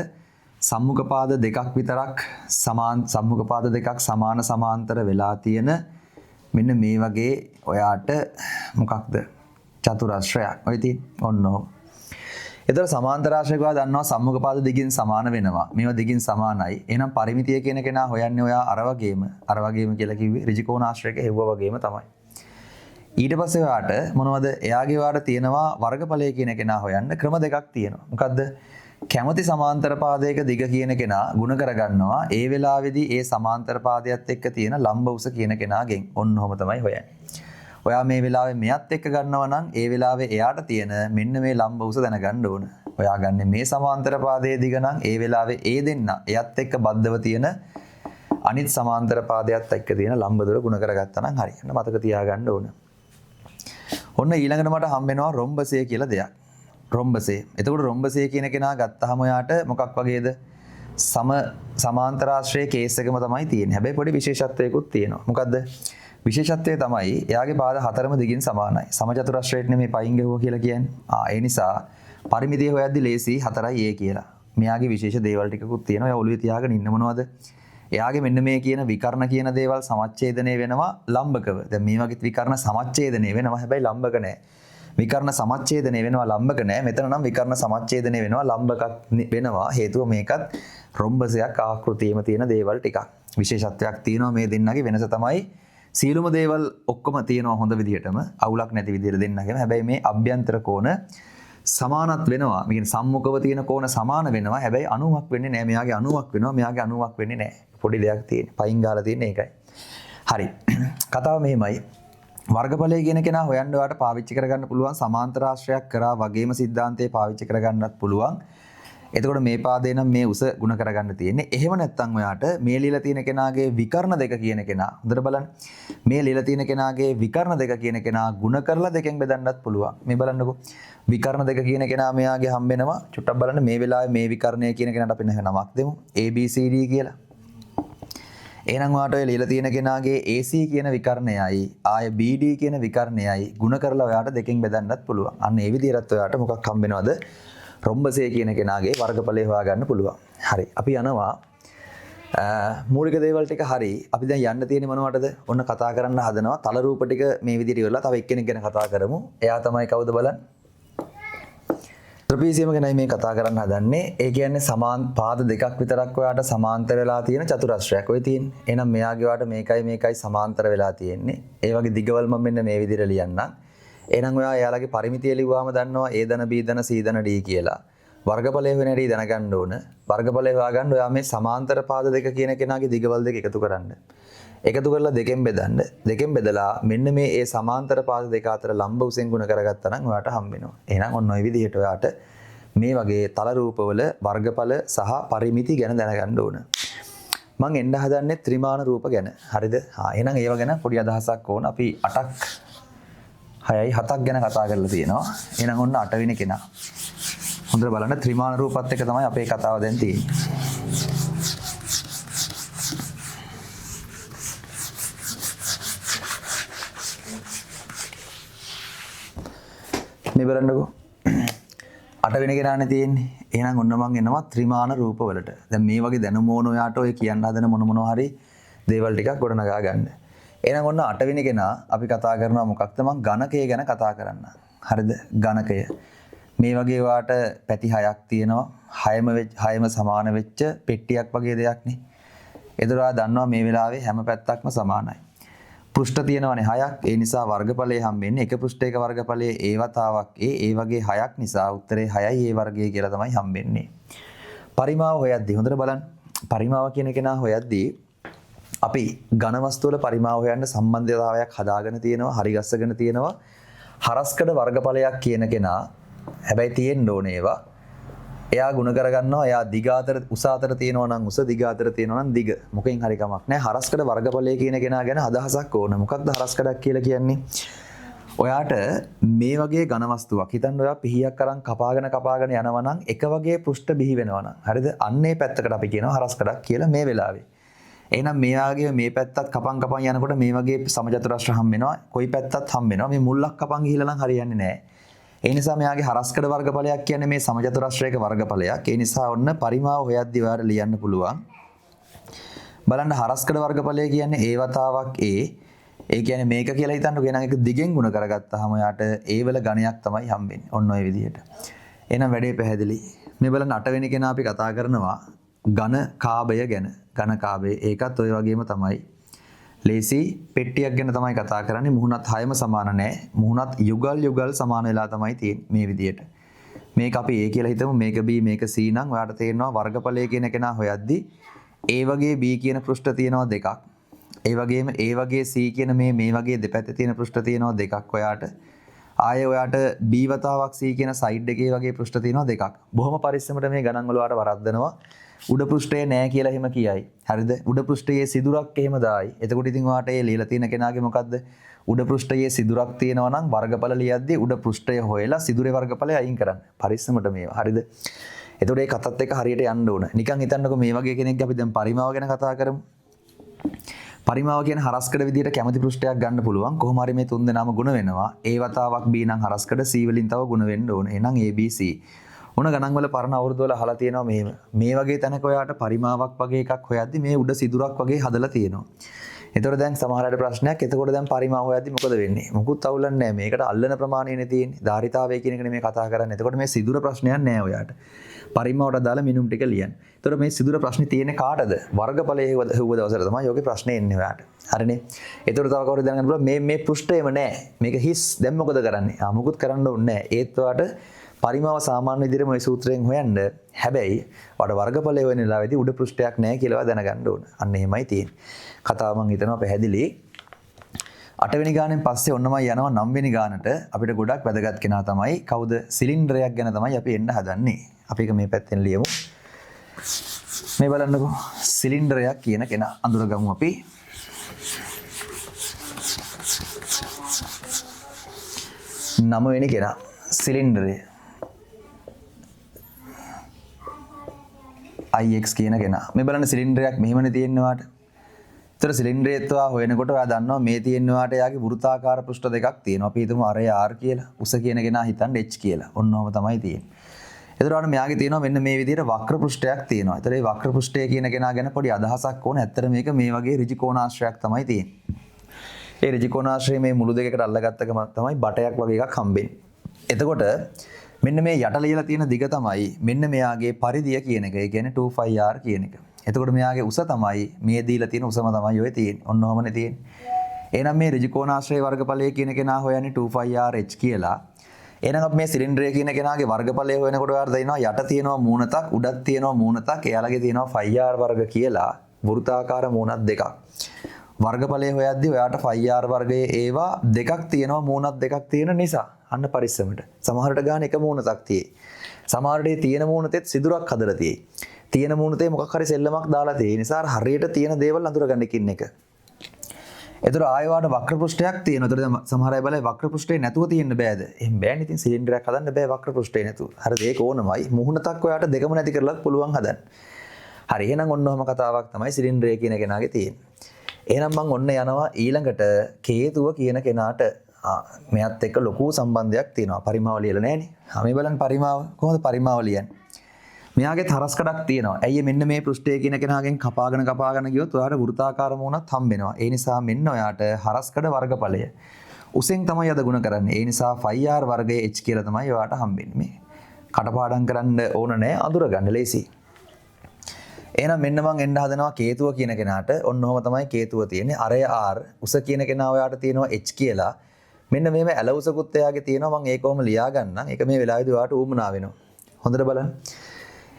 A: සම්මුඛ පාද දෙකක් විතරක් සම්මුඛ පාද දෙකක් සමාන්තර වෙලා තියෙන මෙන්න මේ වගේ ඔයාට මොකක්ද චතුරස්‍රයක් ඔය තියෙන ඔන්න ඔහොම. ඒතර සමාන්තරාශ්‍රයක ඔයා දන්නවා සම්මුඛ පාද දිගින් සමාන වෙනවා. මේවා දිගින් සමානයි. එහෙනම් පරිමිතිය කියන කෙනා හොයන්නේ ඔයා අර වගේම කියලා කිව්වේ ඍජුකෝණාශ්‍රයක හෙව්වා වගේම තමයි. ඊට පස්සේ ඔයාට මොනවද? එයාගේ ඔයාට තියෙනවා වර්ගඵලය කියන කෙනා හොයන්න ක්‍රම දෙකක් තියෙනවා. මොකද්ද? කැමති සමාන්තර පාදයක දිග කියන කෙනා ಗುಣ කරගන්නවා. ඒ වෙලාවේදී ඒ සමාන්තර පාදයට එක්ක තියෙන ලම්බ උස කියන කෙනාගෙන්. ඔන්න ඔහම තමයි හොයන්නේ. ඔයා මේ වෙලාවේ මෙයත් එක්ක ගන්නවා නම් ඒ වෙලාවේ එයාට තියෙන මෙන්න මේ ලම්බ උස දැනගන්න ඕන. ඔයා ගන්න මේ සමාන්තර පාදයේ දිග නම් ඒ වෙලාවේ ඒ දෙන්න එයත් එක්ක බද්ධව තියෙන අනිත් සමාන්තර පාදයට එක්ක තියෙන ලම්බ දුර ಗುಣ කරගත්තා නම් හරි. මතක තියාගන්න ඕන. ඔන්න ඊළඟට මට හම්බ වෙනවා රොම්බසය කියලා දෙයක්. රොම්බසය. එතකොට රොම්බසය කියන කෙනා ගත්තාම ඔයාට මොකක් වගේද? සමාන්තරාශ්‍රයේ කේස් එකම තමයි තියෙන්නේ. හැබැයි පොඩි විශේෂත්වයකුත් තියෙනවා. මොකද්ද? විශේෂත්වය තමයි එයාගේ පාද හතරම දිගින් සමානයි. සමචතුරස්‍රයට නෙමෙයි පයින් ගහුවා කියලා කියන්නේ. ඒ නිසා පරිමිතිය හොයද්දි ලේසි 4යි A කියලා. මෙයාගේ විශේෂ දේවල් ටිකකුත් තියෙනවා. එයා ඔළුවේ තියාගෙන ඉන්න මොනවද? එයාගේ මෙන්න මේ කියන විකර්ණ කියන දේවල් සමච්ඡේදනය වෙනවා ලම්බකව. දැන් මේ වගේ විකර්ණ සමච්ඡේදනය වෙනවා. හැබැයි ලම්බක නැහැ. විකර්ණ සමච්ඡේදනය වෙනවා ලම්බක නැහැ. මෙතන නම් විකර්ණ සමච්ඡේදනය වෙනවා ලම්බකත් වෙනවා. හේතුව මේකත් රොම්බසයක් ආකෘතියෙම තියෙන දේවල් ටිකක්. විශේෂත්වයක් තියෙනවා මේ දෙන්නගේ වෙනස තමයි සීලුම දේවල් ඔක්කොම තියෙනවා හොඳ විදිහටම අවුලක් නැති විදිහට දෙන්නගෙම. හැබැයි මේ අභ්‍යන්තර කෝණ සමානත් වෙනවා. මේ කියන්නේ සම්මුඛව තියෙන කෝණ සමාන වෙනවා. හැබැයි 90ක් වෙන්නේ නැහැ. මෙයාගේ 90ක් වෙනවා. මෙයාගේ 90ක් වෙන්නේ නැහැ. පොඩි දෙයක් තියෙන්නේ. පයින් ගාලා තියෙන්නේ ඒකයි. හරි. කතාව මෙහෙමයි. වර්ගඵලය කියන කෙනා හොයන්න ඔයාට පාවිච්චි කරගන්න පුළුවන් සමාන්තරාශ්‍රයක් කරා වගේම સિદ્ધාන්තය පාවිච්චි කරගන්නත් පුළුවන්. එතකොට මේ පාදේ නම් මේ උස ಗುಣ කරගන්න තියෙන්නේ. එහෙම නැත්නම් ඔයාට මේ লীලා තියෙන කෙනාගේ විකර්ණ දෙක කියන කෙනා හොඳට බලන්න. මේ লীලා තියෙන කෙනාගේ විකර්ණ දෙක කියන කෙනා ಗುಣ කරලා දෙකෙන් බෙදන්නත් පුළුවන්. මේ බලන්නකෝ. විකර්ණ දෙක කියන කෙනා මෙයාගේ හම්බෙනවා. චුට්ටක් බලන්න මේ වෙලාවේ මේ විකර්ණය කියන කෙනාට අපි නමක් දෙමු. ABCD කියලා. එහෙනම් ඔයාට ඔය লীලා තියෙන කෙනාගේ AC කියන විකර්ණයයි ආය BD කියන විකර්ණයයි ಗುಣ කරලා ඔයාට දෙකෙන් බෙදන්නත් පුළුවන්. අන්න ඒ විදිහට ඔයාට මොකක් හම්බ වෙනවද? රොම්බසය කියන කෙනාගේ වර්ගඵලය හොයාගන්න පුළුවන්. හරි. අපි යනවා මූලික දේවල් ටික හරි. අපි දැන් යන්න තියෙන්නේ මොනවටද? ඔන්න කතා කරන්න හදනවා තල රූප ටික මේ විදිහට ඉවරලා තව එක්කෙනෙක් ගැන කතා කරමු. එයා තමයි කවුද බලන්න? ත්‍රිපීසියම ගැනයි මේ කතා කරන්න හදන්නේ. ඒ කියන්නේ සමාන පාද දෙකක් විතරක් ඔයාට සමාන්තර වෙලා තියෙන චතුරස්‍රයක් ඔය තියෙන්නේ. එහෙනම් මෙයාගේ ඔයාට මේකයි සමාන්තර වෙලා තියෙන්නේ. ඒ වගේ දිගවල මම මෙන්න මේ විදිහට ලියන්නම්. එහෙනම් ඔයා එයාලගේ පරිමිතිය ලිව්වාම දන්නවා A ධන B ධන C ධන D කියලා. වර්ගඵලය වෙන හැටි දැනගන්න ඕන. වර්ගඵලය හොයාගන්න ඔයා මේ සමාන්තර පාද දෙක කියන කෙනාගේ දිගවල දෙක එකතු කරන්න. එකතු කරලා දෙකෙන් බෙදන්න. දෙකෙන් බෙදලා මෙන්න මේ ඒ සමාන්තර පාද දෙක අතර ලම්බ උසෙන් ගුණ කරගත්තා නම් ඔයාට හම්බ වෙනවා. එහෙනම් ඔන්න ඔය විදිහට ඔයාට මේ වගේ තල රූපවල වර්ගඵල සහ පරිමිති ගැන දැනගන්න ඕන. මම එන්න හදන්නේ ත්‍රිමාන රූප ගැන. හරිද? එහෙනම් ඒව ගැන පොඩි අදහසක් ඕන. අපි 8ක් 6යි 7ක් ගැන කතා කරලා තියෙනවා. එහෙනම් ඔන්න 8 වෙනි කෙනා. හොඳට බලන්න ත්‍රිමාන රූපත් එක්ක තමයි අපේ කතාව දැන් තියෙන්නේ. මේ බලන්නකෝ. 8 වෙනි කෙනානේ තියෙන්නේ. එහෙනම් ඔන්න මං එනවා ත්‍රිමාන රූප වලට. දැන් මේ වගේ දැනුම ඕන ඔයාට ඔය කියන්න හදන මොනවා හරි දේවල් ටිකක් ගොඩනගා ගන්න. එහෙනම් ඔන්න 8 වෙනි කෙනා අපි කතා කරනවා මොකක්ද? මං ඝනකය ගැන කතා කරන්න. හරිද? ඝනකය. මේ වගේ ඔයාට පැති 6ක් තියෙනවා. 6ම සමාන වෙච්ච පෙට්ටියක් වගේ දෙයක් නේ. ඒතර ඔයා දන්නවා මේ වෙලාවේ හැම පැත්තක්ම සමානයි. පෘෂ්ඨ තියෙනවානේ 6ක්. ඒ නිසා වර්ගඵලය හම්බෙන්නේ එක පෘෂ්ඨයක වර්ගඵලයේ ඒ වතාවක් ඒ වගේ 6ක් නිසා උත්තරේ 6යි ඒ වර්ගය කියලා තමයි හම්බෙන්නේ. පරිමාව හොයද්දී හොඳට බලන්න. පරිමාව කියන කෙනා හොයද්දී අපි ඝන වස්තු වල පරිමාව හොයන්න සම්බන්ධතාවයක් හදාගෙන තියෙනවා, හරි ගස්සගෙන තියෙනවා. හරස්කඩ වර්ගඵලයක් කියන කෙනා හැබැයි තියෙන්න ඕනේ ඒවා. එයා ගුණ කරගන්නවා. එයා දිග අතර උස අතර තියෙනවා නම් උස, දිග අතර තියෙනවා නම් දිග. මොකෙන් හරි කමක් නැහැ. හරස්කඩ වර්ගඵලය කියන කෙනා ගැන අදහසක් ඕන. මොකක්ද හරස්කඩක් කියලා කියන්නේ? ඔයාට මේ වගේ ඝන වස්තුවක් හිතන්න ඔයා පිහියක් අරන් කපාගෙන යනවා නම් එක වගේ පෘෂ්ඨ බිහි වෙනවා නම්. හරිද? අන්නේ පැත්තකට අපි කියනවා හරස්කඩක් කියලා මේ වෙලාවේ. එහෙනම් මෙයාගේ මේ පැත්තත් කපන් යනකොට මේ වගේ සමචතුරස්‍ර හම්බ වෙනවා. කොයි පැත්තත් හම්බ වෙනවා. මේ මුල්ලක් කපන් ගිහිල්ලා නම් හරියන්නේ නැහැ. ඒ නිසා මෙයාගේ හරස්කඩ වර්ගඵලයක් කියන්නේ මේ සමචතුරස්‍රයක වර්ගඵලයක්. ඒ නිසා ඔන්න පරිමාව හොයද්දී ඔයාලට ලියන්න පුළුවන්. බලන්න හරස්කඩ වර්ගඵලය කියන්නේ ඒ වතාවක් ඒ කියන්නේ මේක කියලා හිතන්නකෝ. එහෙනම් ඒක දිගෙන් ගුණ කරගත්තාම ඔයාට ඒ වල ඝණයක් තමයි හම්බෙන්නේ. ඔන්න ඔය විදිහට. එහෙනම් වැඩේ පැහැදිලි. මේ බලන්න 8 වෙනි කෙනා අපි කතා කරනවා ඝන කාබය ගැන. ඝන කාබය ඒකත් ඔය වගේම තමයි. ලේසි පෙට්ටියක් ගැන තමයි කතා කරන්නේ. මුහුණත් 6ම සමාන නැහැ. මුහුණත් යුගල් සමාන වෙලා තමයි තියෙන්නේ මේ විදිහට. මේක අපි A කියලා හිතමු. මේක B මේක C නම් ඔයාලට තේරෙනවා වර්ගඵලය කියන කෙනා හොයද්දී A වගේ B කියන පෘෂ්ඨ තියෙනවා දෙකක්. ඒ වගේම A වගේ C කියන මේ වගේ දෙපැත්තේ තියෙන පෘෂ්ඨ තියෙනවා දෙකක් ඔයාට. ආයේ ඔයාට B වතාවක් C කියන සයිඩ් එකේ වගේ පෘෂ්ඨ තියෙනවා දෙකක්. බොහොම පරිස්සමට මේ ගණන් වල ඔයාට වරද්දනවා. උඩ පෘෂ්ඨයේ නෑ කියලා එහෙම කියයි. හරිද? උඩ පෘෂ්ඨයේ සිදුරක් එහෙම දායි. එතකොට ඉතින් ඔයාට ඒ ලියලා තියෙන කෙනාගේ මොකද්ද? උඩ පෘෂ්ඨයේ සිදුරක් තියෙනවා නම් වර්ගඵල ලියද්දී උඩ පෘෂ්ඨය හොයලා සිදුරේ වර්ගඵලය අයින් කරන්න. පරිස්සමට මේවා. හරිද? එතකොට ඒ කතත් එක හරියට යන්න ඕන. නිකන් හිතන්නකෝ මේ වගේ කෙනෙක් අපි දැන් පරිමාව ගැන කතා කරමු. පරිමාව කියන්නේ හරස්කඩ විදියට කැමති පෘෂ්ඨයක් ගන්න පුළුවන්. කොහොම හරි මේ තුන් දෙනාම ගුණ වෙනවා. A වතාවක් B නම් හරස්කඩ C වලින් තව ගුණ වෙන්න ඕන. එහෙනම් ABC. මොන ගණන් වල පරණ අවුරුදු වල අහලා තියෙනවා මෙහෙම. මේ වගේ තැනක ඔයාට පරිමාවක් වගේ එකක් හොයද්දි මේ උඩ සිදුරක් වගේ හදලා තියෙනවා. එතකොට දැන් සමහරවිට ප්‍රශ්නයක්. එතකොට දැන් පරිමාව හොයද්දි මොකද වෙන්නේ? මොකුත් අවුලක් නැහැ. මේකට අල්ලන ප්‍රමාණයනේ තියෙන්නේ. ධාරිතාවය කියන එක නෙමෙයි කතා කරන්නේ. එතකොට මේ සිදුර ප්‍රශ්නයක් නැහැ ඔයාට. පරිමාවට දාලා මිනුම් ටික ලියන්න. එතකොට මේ සිදුර ප්‍රශ්නේ තියෙන්නේ කාටද? වර්ගඵලයේ හුව දවසට තමයි යෝගේ ප්‍රශ්නේ එන්නේ ඔයාට. හරිනේ. එතකොට තව කවුරුද දැනගන්න පුළුවන් මේ පෘෂ්ඨයම නැහැ. මේක හිස්. දැන් මොකද කරන්නේ? මොකුත් කරන්න ඕනේ නැහැ. ඒත් ඔයාට පරිමාව සාමාන්‍ය විදිහට මේ සූත්‍රයෙන් හොයන්න. හැබැයි ඔයාලට වර්ගඵලය හොයන වෙලාවේදී උඩ පෘෂ්ඨයක් නැහැ කියලා දැනගන්න ඕන. අන්න එහෙමයි තියෙන්නේ. කතාව මම හිතනවා පැහැදිලි. 8 වෙනි ගානෙන් පස්සේ ඔන්නම යනවා 9 වෙනි ගානට. අපිට ගොඩක් වැදගත් කෙනා තමයි කවුද? සිලින්ඩරයක් ගැන තමයි අපි එන්න හදන්නේ. අපි ඒක මේ පැත්තෙන් ලියමු. මේ බලන්නකෝ. සිලින්ඩරයක් කියන කෙනා අඳුරගමු අපි. නම වෙනි කෙනා සිලින්ඩරය. IX කියන කෙනා. මේ බලන්න සිලින්ඩරයක් මෙහෙමනේ තියෙන්නේ වාට. ඒතර සිලින්ඩරයත් ඔයා හොයනකොට ඔයා දන්නවා මේ තියෙන්නේ වාට යාගේ වෘත්තාකාර පෘෂ්ඨ දෙකක් තියෙනවා. අපි හිතමු අරය R කියලා. උස කියන කෙනා හිතන්න H කියලා. ඔන්නෝම තමයි තියෙන්නේ. ඒතර ඔයාලා මෙයාගේ තියෙනවා මෙන්න මේ විදිහට වක්‍ර පෘෂ්ඨයක් තියෙනවා. ඒතර මේ වක්‍ර පෘෂ්ඨය කියන කෙනා ගැන පොඩි අදහසක් ඕන. ඇත්තට මේක මේ වගේ ඍජු කෝණාශ්‍රයක් තමයි තියෙන්නේ. ඒ ඍජු කෝණාශ්‍රයේ මේ මුළු දෙකකට අල්ලගත්ත ගමන් තමයි බටයක් වගේ එකක් හම්බෙන්නේ. එතකොට මෙන්න මේ යට ලියලා තියෙන දිග තමයි මෙන්න මෙයාගේ පරිධිය කියන එක. ඒ කියන්නේ 2πr කියන එක. එතකොට මෙයාගේ උස තමයි මේ දීලා තියෙන උසම තමයි ඔය තියෙන්නේ. ඔන්න ඔහමනේ තියෙන්නේ. එහෙනම් මේ ඍජු කෝණාශ්‍රයේ වර්ගඵලය කියන කෙනා හොයන්නේ 2πrh කියලා. එහෙනම් අපි මේ සිලින්ඩරය කියන කෙනාගේ වර්ගඵලය හොයනකොට ඔයාලට දන්නවා යට තියෙනවා මූණතක් උඩක් තියෙනවා මූණතක් එයාලගේ තියෙනවා πr වර්ග කියලා වෘත්තාකාර මූණත් දෙකක්. වර්ගඵලය හොයද්දී ඔයාට πr වර්ගයේ ඒවා දෙකක් තියෙනවා මූණත් දෙකක් තියෙන නිසා අන්න පරිස්සමට. සමහරට ගන්න එක මූණතක් තියෙයි. සමහරට තියෙන මූණතෙත් සිදුරක් හදලා තියෙයි. තියෙන මූණතේ මොකක් හරි සෙල්ලමක් දාලා තියෙයි. නිසා හරියට තියෙන දේවල් අඳුරගන්න එකින් එක. ඒතර ආයෙවාට වක්‍ර පෘෂ්ඨයක් තියෙනවා. ඒතර දැන් සමහර අය බලයි වක්‍ර පෘෂ්ඨේ නැතුව තියෙන්න බෑද? එහෙම බෑනේ. ඉතින් සිලින්ඩරයක් හදන්න බෑ වක්‍ර පෘෂ්ඨේ නැතුව. හරිද? ඒක ඕනමයි. මුහුණතක් ඔයාට දෙකම නැති කරලත් පුළුවන් හදන්න. හරි. එහෙනම් ඔන්න ඔහම කතාවක් තමයි සිලින්ඩරය කියන කෙනාගේ තියෙන්නේ. එහෙනම් මම ඔන්න යනවා ඊළඟට කේතුව කියන කෙනාට. මෙයත් එක්ක ලොකු සම්බන්ධයක් තියෙනවා. පරිමාව ලියලා නැහනේ. මේ බලන්න පරිමාව කොහොමද පරිමාව ලියන්නේ? මෙයාගේ හරස්කඩක් තියෙනවා. ඇයි මෙන්න මේ පෘෂ්ඨය කියන කෙනාගෙන් කපාගෙන ගියොත් ඔයාට වෘත්තාකාර මූණක් හම්බෙනවා. ඒ නිසා මෙන්න ඔයාට හරස්කඩ වර්ගඵලය උසෙන් තමයි අද ගුණ කරන්නේ. ඒ නිසා πr වර්ගයේ h කියලා තමයි ඔයාට හම්බෙන්නේ. මේ කටපාඩම් කරන්න ඕන නැහැ අඳුර ගන්න ලේසි. එහෙනම් මෙන්න මං එන්න හදනවා කේතුව කියන කෙනාට. ඔන්න ඔහම තමයි කේතුව තියෙන්නේ. අරය R උස කියන කෙනා ඔයාට තියෙනවා h කියලා. මෙන්න මේව ඇල උසකුත් එයාගේ තියෙනවා. මං ඒකවම ලියා ගන්නම්. ඒක මේ වෙලාවේදී ඔයාට ඌමනා වෙනවා. හොඳට බලන්න.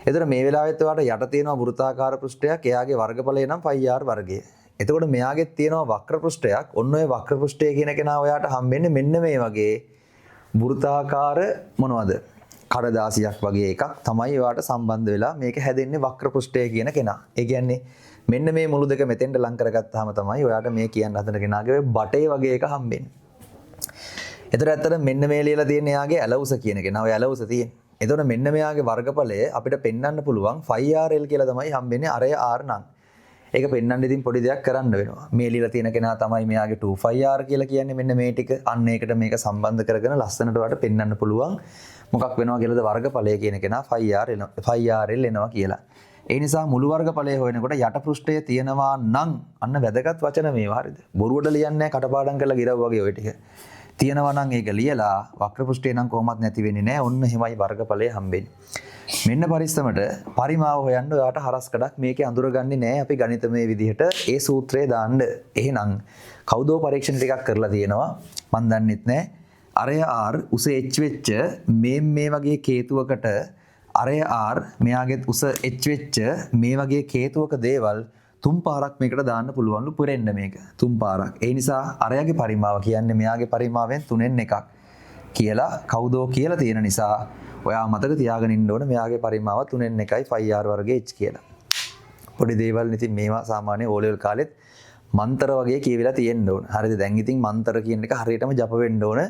A: එතන මේ වෙලාවෙත් ඔයාට යට තියෙනවා වෘත්තාකාර පෘෂ්ඨයක්. එයාගේ වර්ගඵලය නම් πr වර්ගය. එතකොට මෙයාගෙත් තියෙනවා වක්‍ර පෘෂ්ඨයක්. ඔන්න ඔය වක්‍ර පෘෂ්ඨය කියන කෙනා ඔයාට හම්බෙන්නේ මෙන්න මේ වගේ වෘත්තාකාර මොනවද? කඩදාසියක් වගේ එකක් තමයි ඔයාට සම්බන්ධ වෙලා මේක හැදෙන්නේ වක්‍ර පෘෂ්ඨය කියන කෙනා. ඒ කියන්නේ මෙන්න මේ මුළු දෙක මෙතෙන්ට ලං කරගත්තාම තමයි ඔයාට මේ කියන්න හදන කෙනාගේ බටේ වගේ එක හම්බෙන්නේ. එතකොට ඇත්තට මෙන්න මේ ලියලා තියෙන එයාගේ ඇලවුස කියන කෙනා. ඔය ඇලවුස තියෙන්නේ. එතකොට මෙන්න මෙයාගේ වර්ගඵලය අපිට පෙන්වන්න පුළුවන් 5rl කියලා තමයි හම්බෙන්නේ අරය r නම්. ඒක පෙන්වන්න ඉතින් පොඩි දෙයක් කරන්න වෙනවා. මේ ලියලා තියෙන කෙනා තමයි මෙයාගේ 25R කියලා කියන්නේ මෙන්න මේ ටික. අන්න ඒකට මේක සම්බන්ධ කරගෙන ලස්සනට ඔයාලට පෙන්වන්න පුළුවන්. මොකක් වෙනවා කියලාද වර්ගඵලය කියන කෙනා 5RL එනවා කියලා. ඒ නිසා මුළු වර්ගඵලය හොයනකොට යට පෘෂ්ඨය තියෙනවා නම් අන්න වැදගත් වචන මේවා හරියද? බොරුවට ලියන්නේ කටපාඩම් කරලා ගිරව වගේ ඔය ටික. තියෙනවා නම් ඒක ලියලා වක්‍ර පෘෂ්ඨය නම් කොහොමත් නැති වෙන්නේ නැහැ. ඔන්න එහෙමයි වර්ගඵලය හම්බෙන්නේ. මෙන්න පරිස්සමට පරිමාව හොයන්න ඔයාට හරස්කඩක් මේකේ අඳුරගන්නේ නැහැ අපි ගණිතමය විදිහට ඒ සූත්‍රය දාන්න. එහෙනම් කවුදෝ පරීක්ෂණ ටිකක් කරලා තියෙනවා. මන් දන්නෙත් නැහැ. අරය R උස h වෙච්ච මේ වගේ කේතුවකට අරය R මෙයාගේ උස h වෙච්ච මේ වගේ කේතුවක දේවල් තුන් පාරක් මේකට දාන්න පුළුවන්ලු පුරෙන්න මේක. තුන් පාරක්. ඒ නිසා අරයාගේ පරිමාව කියන්නේ මෙයාගේ පරිමාවෙන් 3න් එකක් කියලා කවුදෝ කියලා තියෙන නිසා ඔයා මතක තියාගෙන ඉන්න ඕන මෙයාගේ පරිමාව 3න් එකයි 5R වර්ගයේ h කියලා. පොඩි දේවල් ඉතින් මේවා සාමාන්‍ය O level කාලෙත් මන්තර වගේ කියවිලා තියෙන්න ඕන. හරිද? දැන් ඉතින් මන්තර කියන එක හරියටම ජප වෙන්න ඕන.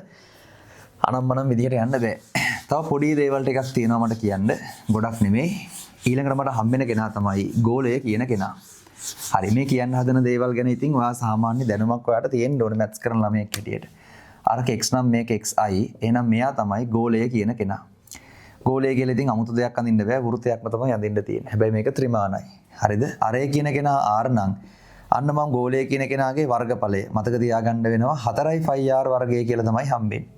A: අනම්මනම් විදිහට යන්න බෑ. තව පොඩි දේවල් ටිකක් තියෙනවා මට කියන්න. ගොඩක් නෙමෙයි. ඊළඟට මට හම්බෙන කෙනා තමයි ගෝලය කියන කෙනා. හරි මේ කියන්න හදන දේවල් ගැන ඉතින් ඔයා සාමාන්‍ය දැනුමක් ඔයාට තියෙන්න ඕනේ මැත්ස් කරන ළමයෙක් හැටියට. අරක x නම් මේක xi. එහෙනම් මෙයා තමයි ගෝලය කියන කෙනා. ගෝලය කියලා ඉතින් 아무තු දෙයක් අඳින්න බෑ වෘත්තයක්ම තමයි අඳින්න තියෙන්නේ. හැබැයි මේක ත්‍රිමාණයි. හරිද? අරය කියන කෙනා r නම් අන්න මම ගෝලය කියන කෙනාගේ වර්ගඵලය මතක තියාගන්න වෙනවා 4යි 5r වර්ගය කියලා තමයි හම්බෙන්නේ.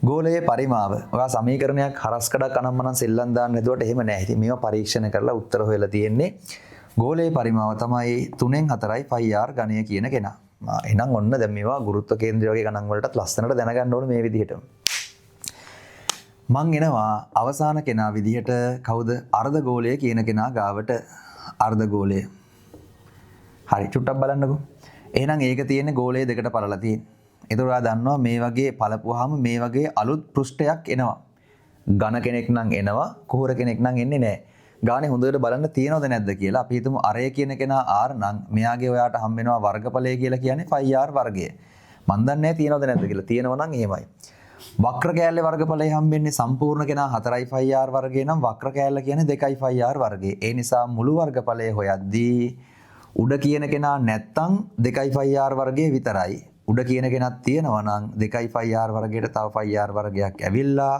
A: ගෝලයේ පරිමාව. ඔයා සමීකරණයක් හරස්කඩක් අනම්මනම් සෙල්ලම් දාන්න හදුවට එහෙම නෑ. ඉතින් මේවා පරීක්ෂණ කරලා උත්තර හොයලා තියෙන්නේ. ගෝලයේ පරිමාව තමයි 3න් 4යි 5r ඝනය කියන කෙනා. එහෙනම් ඔන්න දැන් මේවා ගුරුත්ව කේන්ද්‍රය වගේ ගණන් වලටත් ලස්සනට දැනගන්න ඕනේ මේ විදිහට. මං එනවා අවසාන කෙනා විදිහට කවුද? අර්ධගෝලය කියන කෙනා ගාවට. අර්ධගෝලය. හරි චුට්ටක් බලන්නකෝ. එහෙනම් ඒක තියෙන්නේ ගෝලයේ දෙකට පළලා තියෙන්නේ. ඒතර ඔයා දන්නවා මේ වගේ පළපුවාම මේ වගේ අලුත් පෘෂ්ඨයක් එනවා. ඝන කෙනෙක් නම් එනවා, කුහර කෙනෙක් නම් එන්නේ නැහැ. ගානේ හොඳට බලන්න තියෙනවද නැද්ද කියලා. අපි හිතමු අරය කියන කෙනා r නම් මෙයාගේ ඔයාට හම්බ වෙනවා වර්ගඵලය කියලා කියන්නේ 5r වර්ගය. මන් දන්නේ නැහැ තියෙනවද නැද්ද කියලා. තියෙනවා නම් එහෙමයි. වක්‍ර කෑල්ලේ වර්ගඵලය හම්බෙන්නේ සම්පූර්ණ කෙනා 4යි 5r වර්ගය නම් වක්‍ර කෑල්ල කියන්නේ 2යි 5r වර්ගය. ඒ නිසා මුළු වර්ගඵලය හොයද්දී උඩ කියන කෙනා නැත්තම් 2යි 5r වර්ගය විතරයි. උඩ කියන කෙනක් තියෙනවා නම් 2යි 5r වර්ගයට තව 5r වර්ගයක් ඇවිල්ලා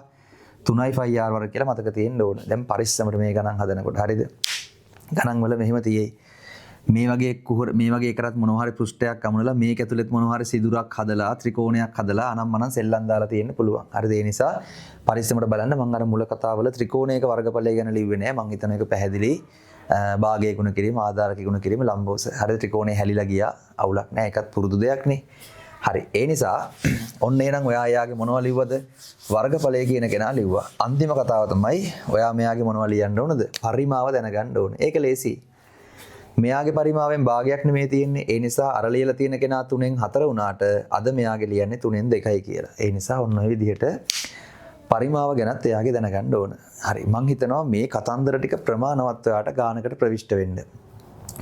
A: 3යි 5r වර්ග කියලා මතක තියෙන්න ඕන. දැන් පරිස්සමට මේ ගණන් හදනකොට හරියද? ගණන් වල මෙහෙම තියෙයි. මේ වගේ කුහර මේ වගේ එකකට මොනවා හරි පෘෂ්ඨයක් අමුණලා මේක ඇතුළෙත් මොනවා හරි සිදුරක් හදලා ත්‍රිකෝණයක් හදලා අනම්මනම් සෙල්ලම් දාලා තියෙන්න පුළුවන්. හරිද? ඒ නිසා පරිස්සමට බලන්න මම අර මුල කතාවල ත්‍රිකෝණයක වර්ගඵලය ගැන ලිව්වේ නෑ. මම හිතන එක පැහැදිලි. භාගයේ ගුණ කිරීම ආධාරක ගුණ කිරීම ලම්බෝස. හරිද? ත්‍රිකෝණේ හැලිලා ගියා. අවුලක් නෑ. ඒකත් පුරුදු දෙයක් නේ. හරි. ඒ නිසා ඔන්න එහෙනම් ඔයා එයාගේ මොනවා ලිව්වද? වර්ගඵලය කියන කෙනා ලිව්වා. අන්තිම කතාව තමයි ඔයා මෙයාගේ මොනවා ලියන්න ඕනද? පරිමාව දැනගන්න ඕනේ. ඒක ලේසි. මෙයාගේ පරිමාවෙන් භාගයක් නෙමෙයි තියෙන්නේ. ඒ නිසා අර ලියලා තියෙන කෙනා 3න් 4 වුණාට අද මෙයාගේ ලියන්නේ 3න් 2යි කියලා. ඒ නිසා ඔන්න ඔය විදිහට පරිමාව ගැනත් එයාගේ දැනගන්න ඕන. හරි. මම හිතනවා මේ කතන්දර ටික ප්‍රමාණවත් ඔයාට ගානකට ප්‍රවිෂ්ඨ වෙන්න.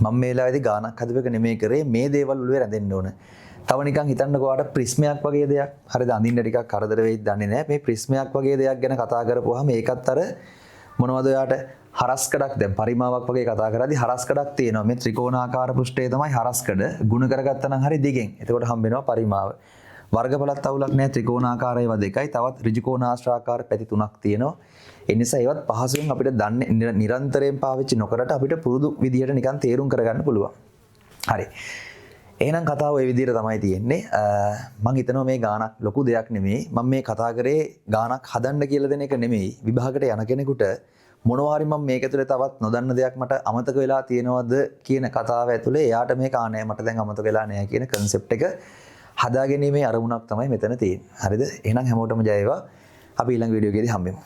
A: මම මේ වෙලාවේදී ගානක් හදපෙක නෙමෙයි කරේ මේ දේවල් වල රැඳෙන්න ඕන. තව නිකන් හිතන්නකෝ ඔයාට ප්‍රිස්මයක් වගේ දෙයක්. හරිද? අඳින්න ටිකක් කරදර වෙයිද දන්නේ නැහැ. මේ ප්‍රිස්මයක් වගේ දෙයක් ගැන කතා කරපුවාම ඒකත් අර මොනවද ඔයාට හරස්කඩක් දැන් පරිමාවක් වගේ කතා කරද්දී හරස්කඩක් තියෙනවා. මේ ත්‍රිකෝණාකාර පෘෂ්ඨය තමයි හරස්කඩ. ගුණ කරගත්තා නම් හරි දිගෙන්. එතකොට හම්බ වෙනවා පරිමාව. වර්ගඵලත් අවුලක් නැහැ. ත්‍රිකෝණාකාරය ඒවා දෙකයි. තවත් ඍජුකෝණාශ්‍රාකාර පැති තුනක් තියෙනවා. ඒ නිසා ඒවත් පහසුවෙන් අපිට දන්නේ නිරන්තරයෙන් පාවිච්චි නොකරට අපිට පුරුදු විදිහට නිකන් තේරුම් කරගන්න පුළුවන්. හරි. එහෙනම් කතාව ওই විදිහට තමයි තියෙන්නේ. මම හිතනවා මේ ගානක් ලොකු දෙයක් නෙමෙයි. මම මේ කතා කරේ ගානක් හදන්න කියලා දෙන එක නෙමෙයි. විභාගයට යන කෙනෙකුට මොනවා හරි මම මේක ඇතුලේ තවත් නොදන්න දෙයක් මට අමතක වෙලා තියෙනවද කියන කතාව ඇතුලේ එයාට මේක ආනෑ මට දැන් අමතක වෙලා නැහැ කියන concept එක හදාගැනීමේ අරමුණක් තමයි මෙතන තියෙන්නේ. හරිද? එහෙනම් හැමෝටම ජය වේවා. අපි ඊළඟ වීඩියෝ එකේදී හම්බෙමු.